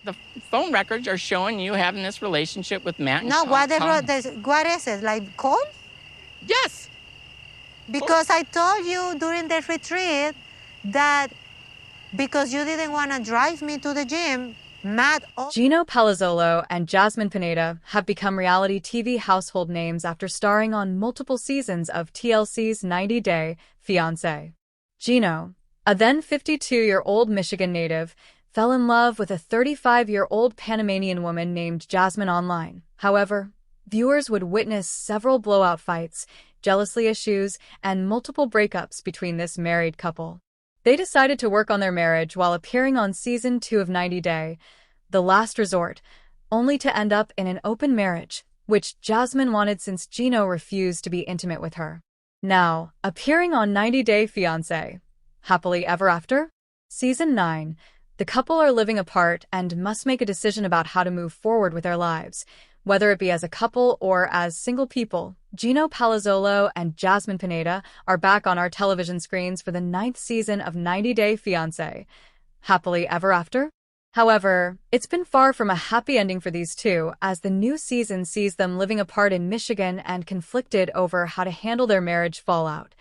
The phone records are showing you having this relationship with Matt and No, Sean. what is it? Like cold? Yes. Because I told you during the retreat that because you didn't want to drive me to the gym, Matt... Gino Palazzolo and Jasmine Pineda have become reality TV household names after starring on multiple seasons of TLC's 90-Day Fiancé. Gino, a then 52-year-old Michigan native, fell in love with a 35-year-old Panamanian woman named Jasmine online. However, viewers would witness several blowout fights, jealousy issues, and multiple breakups between this married couple. They decided to work on their marriage while appearing on Season 2 of 90 Day, The Last Resort, only to end up in an open marriage, which Jasmine wanted since Gino refused to be intimate with her. Now, appearing on 90 Day Fiancé, Happily Ever After? Season 9, the couple are living apart and must make a decision about how to move forward with their lives, whether it be as a couple or as single people. Gino Palazzolo and Jasmine Pineda are back on our television screens for the 9th season of 90 Day Fiancé, Happily Ever After? However, it's been far from a happy ending for these two, as the new season sees them living apart in Michigan and conflicted over how to handle their marriage fallout.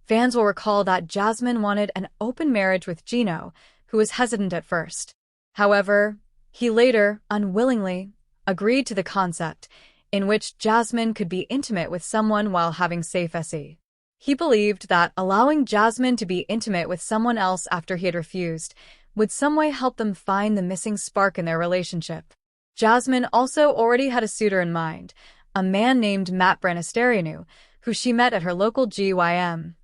Fans will recall that Jasmine wanted an open marriage with Gino, who was hesitant at first. However, he later, unwillingly, agreed to the concept, in which Jasmine could be intimate with someone while having safe SE. He believed that allowing Jasmine to be intimate with someone else after he had refused would some way help them find the missing spark in their relationship. Jasmine also already had a suitor in mind, a man named Matt Branasterianu, who she met at her local GYM.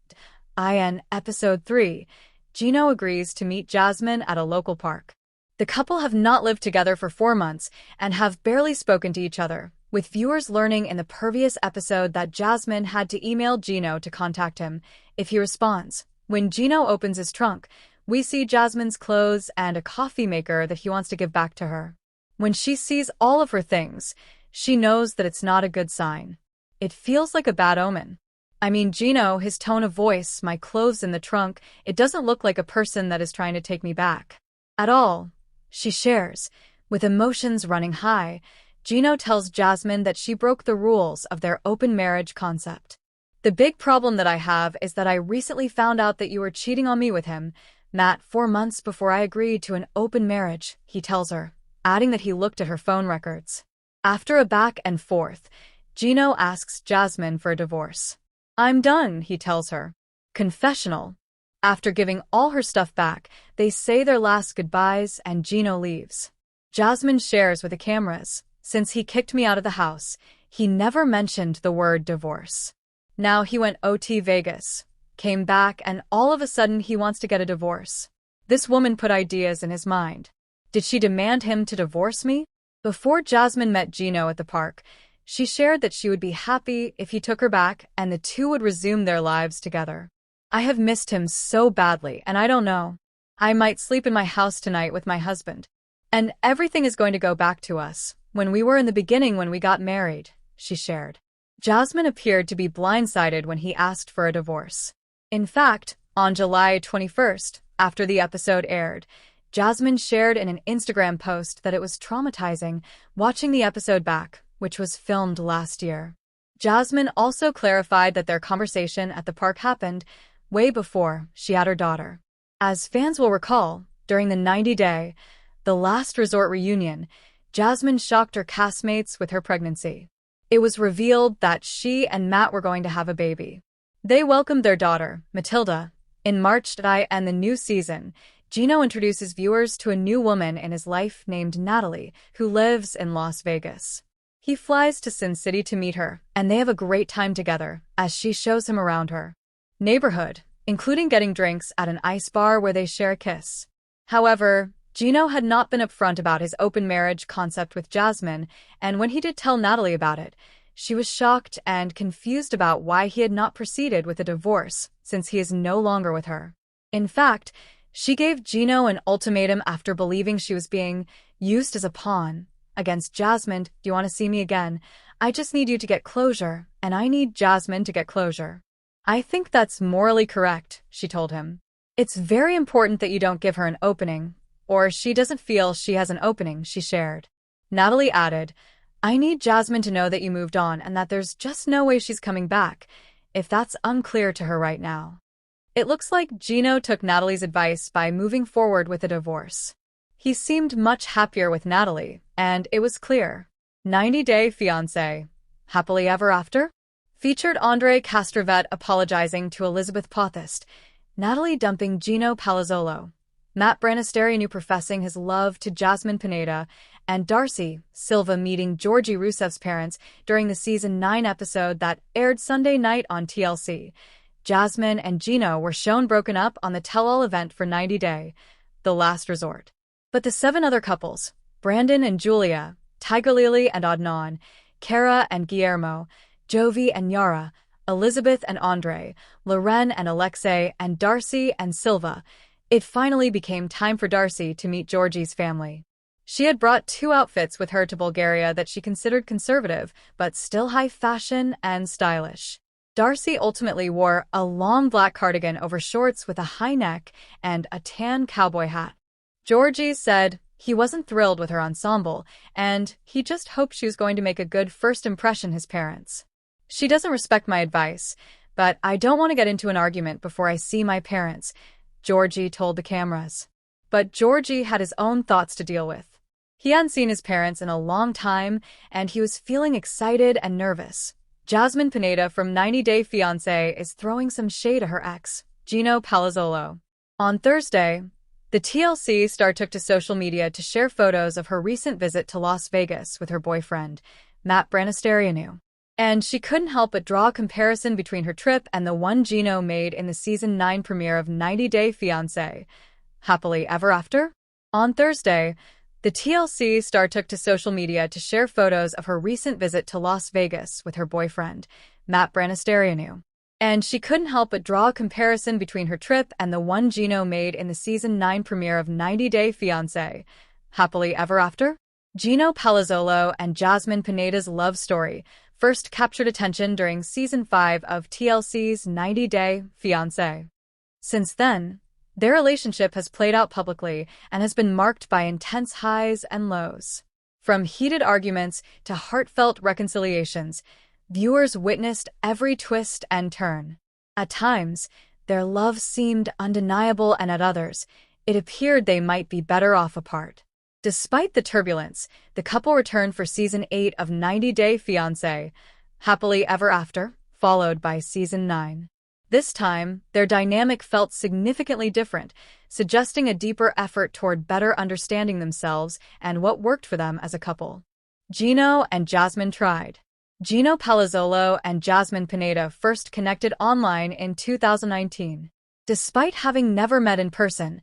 In Episode 3, Gino agrees to meet Jasmine at a local park. The couple have not lived together for 4 months and have barely spoken to each other, with viewers learning in the previous episode that Jasmine had to email Gino to contact him if he responds. When Gino opens his trunk, we see Jasmine's clothes and a coffee maker that he wants to give back to her. When she sees all of her things, she knows that it's not a good sign. It feels like a bad omen. I mean, Gino, his tone of voice, my clothes in the trunk, it doesn't look like a person that is trying to take me back. At all. She shares. With emotions running high, Gino tells Jasmine that she broke the rules of their open marriage concept. The big problem that I have is that I recently found out that you were cheating on me with him, Matt, 4 months before I agreed to an open marriage, he tells her, adding that he looked at her phone records. After a back and forth, Gino asks Jasmine for a divorce. I'm done, he tells her. Confessional. After giving all her stuff back, they say their last goodbyes and Gino leaves. Jasmine shares with the cameras, since he kicked me out of the house, he never mentioned the word divorce. Now he went OT Vegas, came back, and all of a sudden he wants to get a divorce. This woman put ideas in his mind. Did she demand him to divorce me? Before Jasmine met Gino at the park, she shared that she would be happy if he took her back and the two would resume their lives together. I have missed him so badly, and I don't know. I might sleep in my house tonight with my husband. And everything is going to go back to us, when we were in the beginning when we got married, she shared. Jasmine appeared to be blindsided when he asked for a divorce. In fact, on July 21st, after the episode aired, Jasmine shared in an Instagram post that it was traumatizing watching the episode back, which was filmed last year. Jasmine also clarified that their conversation at the park happened way before she had her daughter. As fans will recall, during the 90-Day, The Last Resort reunion, Jasmine shocked her castmates with her pregnancy. It was revealed that she and Matt were going to have a baby. They welcomed their daughter, Matilda. In March and the new season, Gino introduces viewers to a new woman in his life named Natalie, who lives in Las Vegas. He flies to Sin City to meet her, and they have a great time together, as she shows him around her neighborhood, including getting drinks at an ice bar where they share a kiss. However, Gino had not been upfront about his open marriage concept with Jasmine, and when he did tell Natalie about it, she was shocked and confused about why he had not proceeded with a divorce, since he is no longer with her. In fact, she gave Gino an ultimatum after believing she was being used as a pawn against Jasmine. Do you want to see me again? I just need you to get closure, and I need Jasmine to get closure. I think that's morally correct, she told him. It's very important that you don't give her an opening, or she doesn't feel she has an opening, she shared. Natalie added, "I need Jasmine to know that you moved on and that there's just no way she's coming back, if that's unclear to her right now." It looks like Gino took Natalie's advice by moving forward with a divorce. He seemed much happier with Natalie, and it was clear. 90-Day Fiancé, Happily Ever After? Featured Andre Castrovet apologizing to Elizabeth Pothast, Natalie dumping Gino Palazzolo, Matt Branisterio professing his love to Jasmine Pineda, and Darcy Silva meeting Georgie Rusev's parents during the Season 9 episode that aired Sunday night on TLC. Jasmine and Gino were shown broken up on the tell-all event for 90 Day, The Last Resort. But the 7 other couples, Brandon and Julia, Tiger Lily and Adnan, Kara and Guillermo, Jovi and Yara, Elizabeth and Andre, Loren and Alexei, and Darcy and Silva, it finally became time for Darcy to meet Georgie's family. She had brought 2 outfits with her to Bulgaria that she considered conservative, but still high fashion and stylish. Darcy ultimately wore a long black cardigan over shorts with a high neck and a tan cowboy hat. Georgie said he wasn't thrilled with her ensemble, and he just hoped she was going to make a good first impression his parents. "She doesn't respect my advice, but I don't want to get into an argument before I see my parents," Georgie told the cameras. But Georgie had his own thoughts to deal with. He hadn't seen his parents in a long time, and he was feeling excited and nervous. Jasmine Pineda from 90 Day Fiancé is throwing some shade at her ex, Gino Palazzolo. On Thursday, the TLC star took to social media to share photos of her recent visit to Las Vegas with her boyfriend, Matt Branisterio. And she couldn't help but draw a comparison between her trip and the one Gino made in the Season 9 premiere of 90 Day Fiancé, Happily Ever After? On Thursday, the TLC star took to social media to share photos of her recent visit to Las Vegas with her boyfriend, Matt Branisterio. And she couldn't help but draw a comparison between her trip and the one Gino made in the Season 9 premiere of 90 Day Fiancé, Happily Ever After? Gino Palazzolo and Jasmine Pineda's love story first captured attention during Season 5 of TLC's 90 Day Fiancé. Since then, their relationship has played out publicly and has been marked by intense highs and lows. From heated arguments to heartfelt reconciliations, viewers witnessed every twist and turn. At times, their love seemed undeniable, and at others, it appeared they might be better off apart. Despite the turbulence, the couple returned for Season 8 of 90 Day Fiancé, Happily Ever After, followed by Season 9. This time, their dynamic felt significantly different, suggesting a deeper effort toward better understanding themselves and what worked for them as a couple. Gino and Jasmine tried. Gino Palazzolo and Jasmine Pineda first connected online in 2019. Despite having never met in person,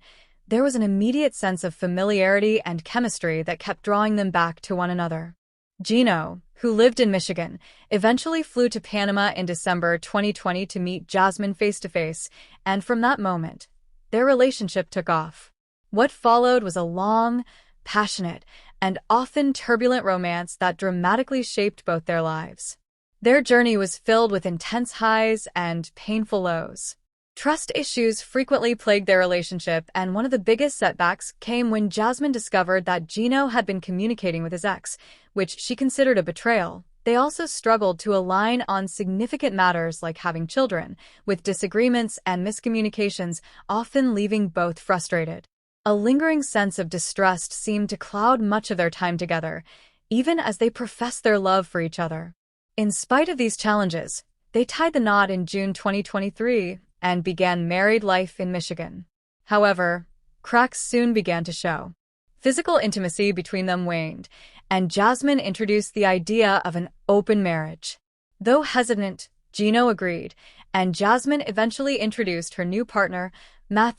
there was an immediate sense of familiarity and chemistry that kept drawing them back to one another. Gino, who lived in Michigan, eventually flew to Panama in December 2020 to meet Jasmine face-to-face, and from that moment, their relationship took off. What followed was a long, passionate, and often turbulent romance that dramatically shaped both their lives. Their journey was filled with intense highs and painful lows. Trust issues frequently plagued their relationship, and one of the biggest setbacks came when Jasmine discovered that Gino had been communicating with his ex, which she considered a betrayal. They also struggled to align on significant matters like having children, with disagreements and miscommunications often leaving both frustrated. A lingering sense of distrust seemed to cloud much of their time together, even as they professed their love for each other. In spite of these challenges, they tied the knot in June 2023 and began married life in Michigan. However, cracks soon began to show. Physical intimacy between them waned, and Jasmine introduced the idea of an open marriage. Though hesitant, Gino agreed, and Jasmine eventually introduced her new partner, Matt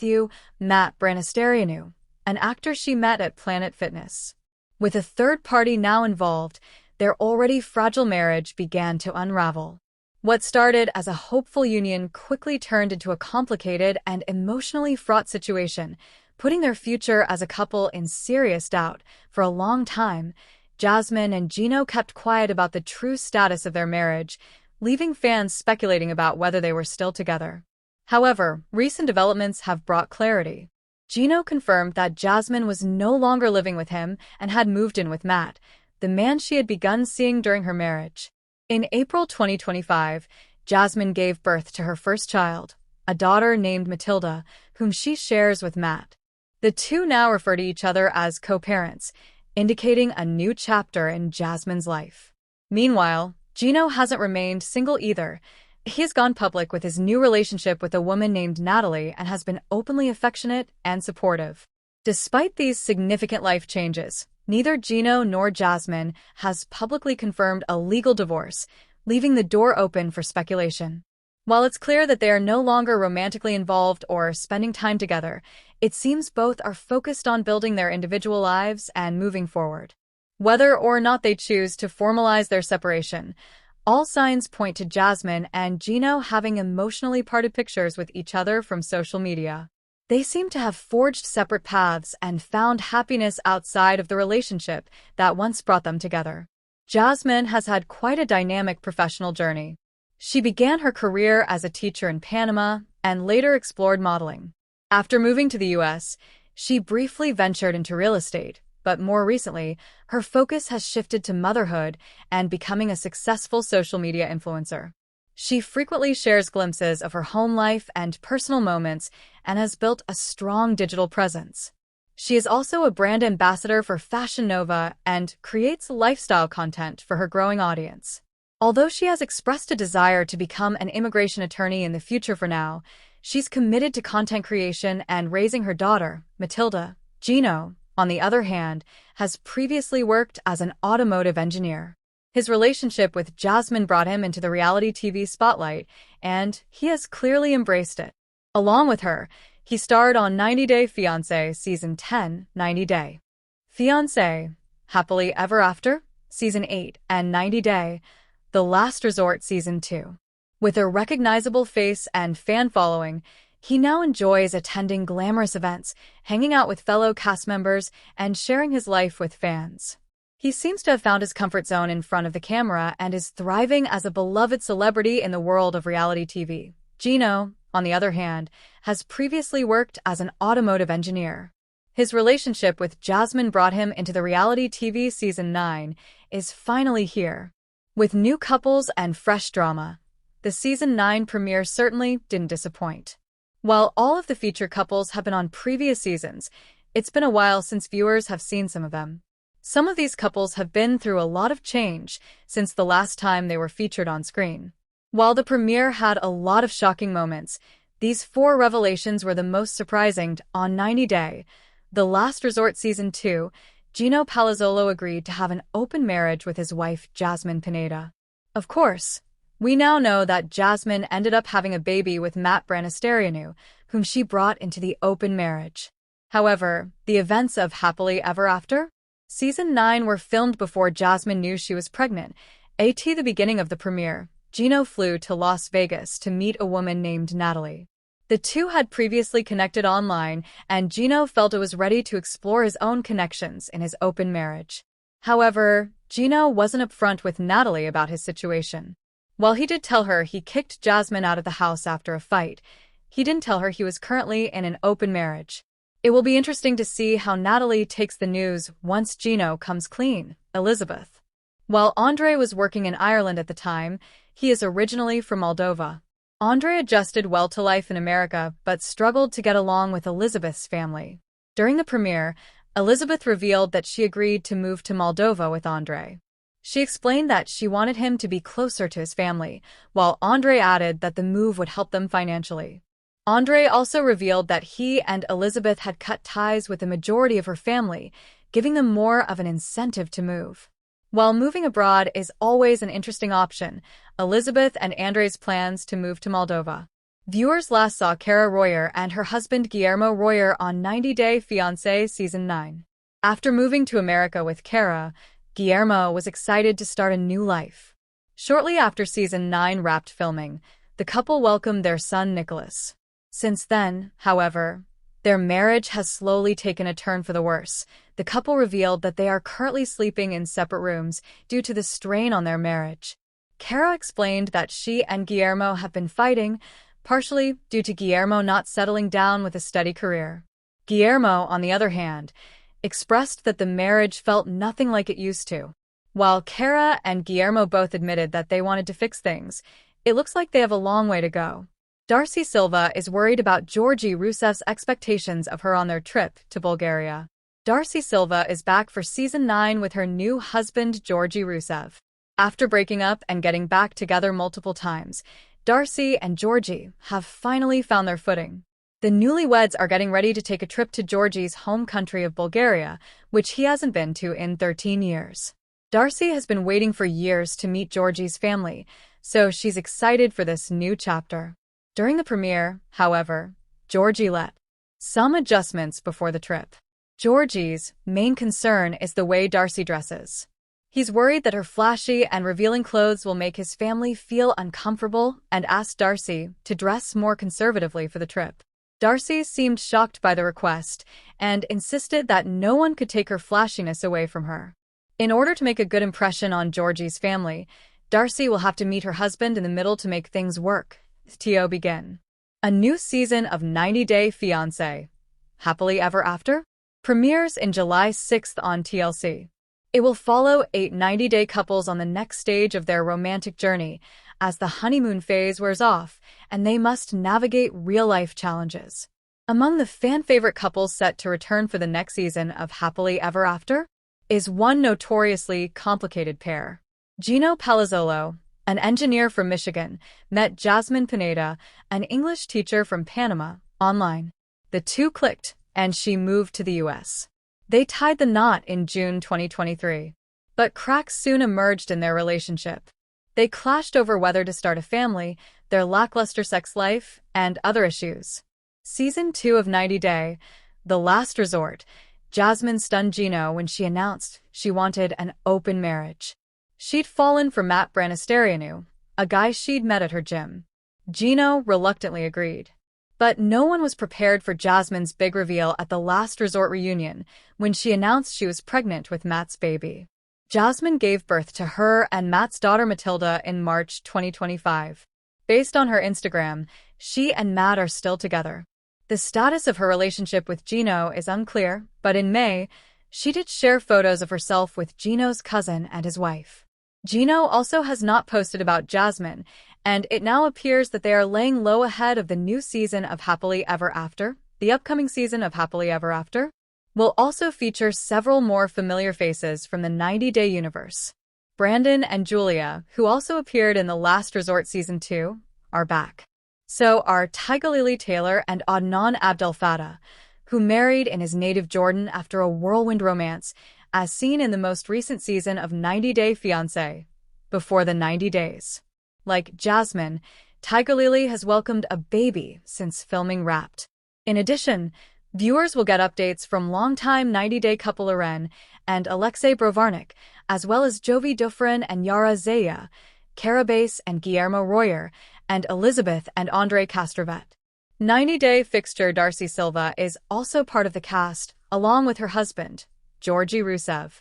Branisterio, an actor she met at Planet Fitness. With a third party now involved, their already fragile marriage began to unravel. What started as a hopeful union quickly turned into a complicated and emotionally fraught situation, putting their future as a couple in serious doubt. For a long time, Jasmine and Gino kept quiet about the true status of their marriage, leaving fans speculating about whether they were still together. However, recent developments have brought clarity. Gino confirmed that Jasmine was no longer living with him and had moved in with Matt, the man she had begun seeing during her marriage. In April 2025, Jasmine gave birth to her first child, a daughter named Matilda, whom she shares with Matt. The two now refer to each other as co-parents, indicating a new chapter in Jasmine's life. Meanwhile, Gino hasn't remained single either. He has gone public with his new relationship with a woman named Natalie and has been openly affectionate and supportive. Despite these significant life changes, neither Gino nor Jasmine has publicly confirmed a legal divorce, leaving the door open for speculation. While it's clear that they are no longer romantically involved or spending time together, it seems both are focused on building their individual lives and moving forward. Whether or not they choose to formalize their separation, all signs point to Jasmine and Gino having emotionally parted pictures with each other from social media. They seem to have forged separate paths and found happiness outside of the relationship that once brought them together. Jasmine has had quite a dynamic professional journey. She began her career as a teacher in Panama and later explored modeling. After moving to the U.S., she briefly ventured into real estate, but more recently, her focus has shifted to motherhood and becoming a successful social media influencer. She frequently shares glimpses of her home life and personal moments and has built a strong digital presence. She is also a brand ambassador for Fashion Nova and creates lifestyle content for her growing audience. Although she has expressed a desire to become an immigration attorney in the future for now, she's committed to content creation and raising her daughter, Matilda. Gino, on the other hand, has previously worked as an automotive engineer. His relationship with Jasmine brought him into the reality TV spotlight, and he has clearly embraced it. Along with her, he starred on 90 Day Fiancé Season 10, 90 Day Fiancé, Happily Ever After, Season 8, and 90 Day, The Last Resort Season 2. With a recognizable face and fan following, he now enjoys attending glamorous events, hanging out with fellow cast members, and sharing his life with fans. He seems to have found his comfort zone in front of the camera and is thriving as a beloved celebrity in the world of reality TV. Gino, on the other hand, has previously worked as an automotive engineer. His relationship with Jasmine brought him into the reality TV Season 9 is finally here. With new couples and fresh drama, the Season 9 premiere certainly didn't disappoint. While all of the featured couples have been on previous seasons, it's been a while since viewers have seen some of them. Some of these couples have been through a lot of change since the last time they were featured on screen. While the premiere had a lot of shocking moments, these 4 revelations were the most surprising. On 90 Day, The Last Resort Season 2, Gino Palazzolo agreed to have an open marriage with his wife Jasmine Pineda. Of course, we now know that Jasmine ended up having a baby with Matt Branasterianu, whom she brought into the open marriage. However, the events of Happily Ever After Season 9 were filmed before Jasmine knew she was pregnant. At the beginning of the premiere, Gino flew to Las Vegas to meet a woman named Natalie. The two had previously connected online, and Gino felt it was ready to explore his own connections in his open marriage. However, Gino wasn't upfront with Natalie about his situation. While he did tell her he kicked Jasmine out of the house after a fight, he didn't tell her he was currently in an open marriage. It will be interesting to see how Natalie takes the news once Gino comes clean. Elizabeth. While Andre was working in Ireland at the time, he is originally from Moldova. Andre adjusted well to life in America but struggled to get along with Elizabeth's family. During the premiere, Elizabeth revealed that she agreed to move to Moldova with Andre. She explained that she wanted him to be closer to his family, while Andre added that the move would help them financially. Andre also revealed that he and Elizabeth had cut ties with the majority of her family, giving them more of an incentive to move. While moving abroad is always an interesting option, Elizabeth and Andre's plans to move to Moldova. Viewers last saw Cara Royer and her husband Guillermo Royer on 90 Day Fiancé Season 9. After moving to America with Cara, Guillermo was excited to start a new life. Shortly after Season 9 wrapped filming, the couple welcomed their son Nicholas. Since then, however, their marriage has slowly taken a turn for the worse. The couple revealed that they are currently sleeping in separate rooms due to the strain on their marriage. Cara explained that she and Guillermo have been fighting, partially due to Guillermo not settling down with a steady career. Guillermo, on the other hand, expressed that the marriage felt nothing like it used to. While Cara and Guillermo both admitted that they wanted to fix things, it looks like they have a long way to go. Darcy Silva is worried about Georgi Rusev's expectations of her on their trip to Bulgaria. Darcy Silva is back for season 9 with her new husband, Georgi Rusev. After breaking up and getting back together multiple times, Darcy and Georgi have finally found their footing. The newlyweds are getting ready to take a trip to Georgi's home country of Bulgaria, which he hasn't been to in 13 years. Darcy has been waiting for years to meet Georgi's family, so she's excited for this new chapter. During the premiere, however, Georgi let some adjustments before the trip. Georgi's main concern is the way Darcy dresses. He's worried that her flashy and revealing clothes will make his family feel uncomfortable and asked Darcy to dress more conservatively for the trip. Darcy seemed shocked by the request and insisted that no one could take her flashiness away from her. In order to make a good impression on Georgi's family, Darcy will have to meet her husband in the middle to make things work. To begin. A new season of 90 Day Fiancé, Happily Ever After, premieres in July 6th on TLC. It will follow 8 90-day couples on the next stage of their romantic journey as the honeymoon phase wears off and they must navigate real-life challenges. Among the fan-favorite couples set to return for the next season of Happily Ever After is one notoriously complicated pair. Gino Palazzolo, an engineer from Michigan, met Jasmine Pineda, an English teacher from Panama, online. The two clicked, and she moved to the U.S. They tied the knot in June 2023. But cracks soon emerged in their relationship. They clashed over whether to start a family, their lackluster sex life, and other issues. Season 2 of 90 Day, The Last Resort, Jasmine stunned Gino when she announced she wanted an open marriage. She'd fallen for Matt Branisterianu, a guy she'd met at her gym. Gino reluctantly agreed. But no one was prepared for Jasmine's big reveal at the Last Resort reunion when she announced she was pregnant with Matt's baby. Jasmine gave birth to her and Matt's daughter Matilda in March 2025. Based on her Instagram, she and Matt are still together. The status of her relationship with Gino is unclear, but in May, she did share photos of herself with Gino's cousin and his wife. Gino also has not posted about Jasmine, and it now appears that they are laying low ahead of the new season of Happily Ever After. The upcoming season of Happily Ever After will also feature several more familiar faces from the 90 Day universe. Brandon and Julia, who also appeared in The Last Resort Season 2, are back. So are Tigalili Taylor and Adnan Abdel Fattah, who married in his native Jordan after a whirlwind romance, as seen in the most recent season of 90 Day Fiancé, Before the 90 Days. Like Jasmine, Tigalili has welcomed a baby since filming Wrapped. In addition, viewers will get updates from longtime 90 Day couple Loren and Alexei Brovarnik, as well as Jovi Dufresne and Yara Zaya, Carabase and Guillermo Royer, and Elizabeth and Andre Castrovet. 90 Day fixture Darcy Silva is also part of the cast, along with her husband, Georgi Rusev.